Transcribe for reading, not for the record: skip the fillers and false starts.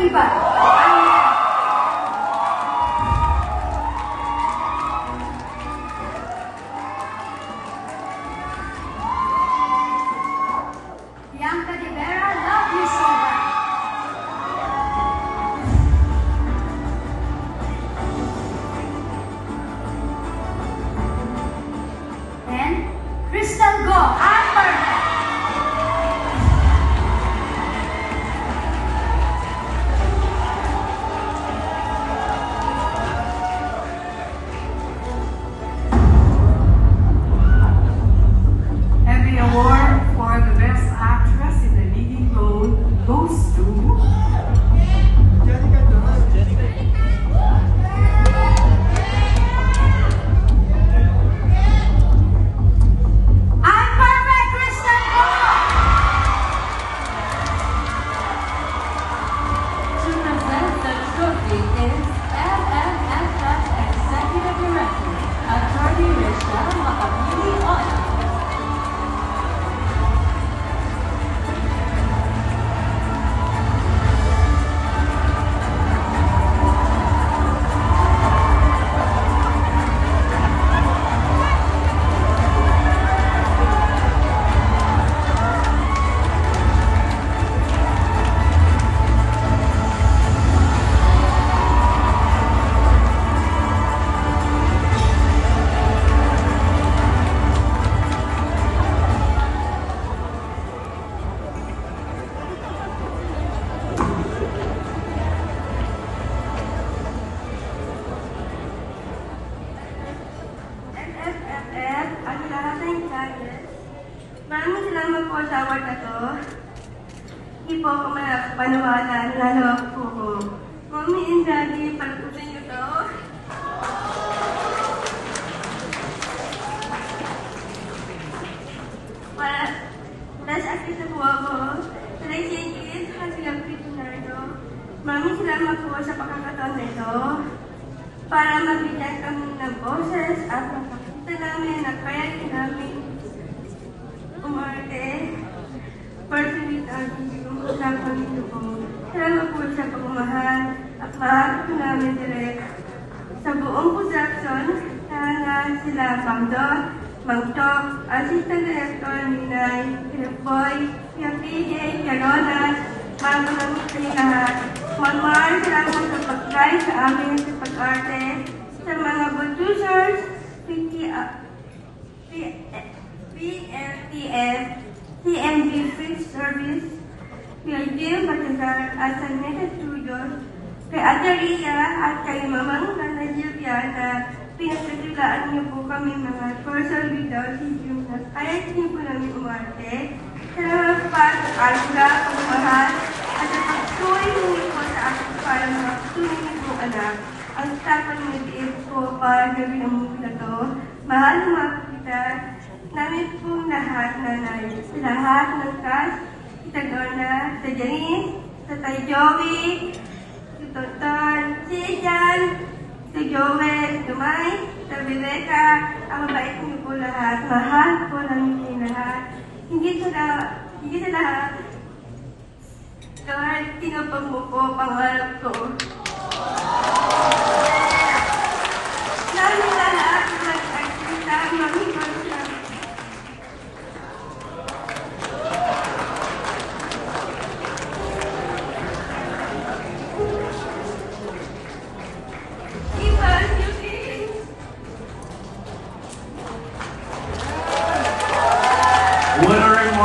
Katiban. Bianca de Vera, love you so much. And Crystal Go, I'm perfect. And the award for the Best Actress in the Leading Role goes to Jessica Jones. I'm perfect, Crystal Go. To present the trophy is MMFF Executive Director, Attorney Rochelle Makapili-On. MFFF, ang lahat ng judges. Maraming salamat po sa award na to. Hindi po ako makapaniwala, nalawag po ko. Mommy and Daddy, palagutin niyo to. Para last actress na po ako. Talagang hasilang pito na ito. Maraming salamat po sa pagkakataon na ito. Para mabigyan kami ng boses at makakita namin na kaya din namin umarte. Personally, ang usapan nito po. Salamat po sa pagmamahal at mahal po namin direct sa buong production. Sana sila Pangdo, Mangtok, Assistant Director Ninay, Boy, Kuya PJ, Kuya Ronald, maraming sa lahat. Mamahal salamat sa pag-guide sa amin sa pag-arte, sa mga producers, PLTF, CMG Free Service, Kuya Jim Batagar at sa Meta Studios, kay Ate Ria at kay Mamang Nana Gilbia na pinagkatulaan niyo po kami mga person without hidden na kaya niyo po namin umarte. Salamat pa sa alga, pagmahal, at sa pagtuloy niyo po sa akin para makatuloy niyo po anak. Ang tapan niyo din po para gawin ang movie na to. Mahal na mga kita, namin po lahat nanay. Sa lahat ng cast, Tita Donna, sa Janice, sa Tay Joey, si Tonton, si Jan, si Joel, si Dumay, si Rebecca, ang mabait niyo po lahat. Mahal po namin kayo lahat. Hindi sa lahat, Lord, tinupag mo po pangarap ko.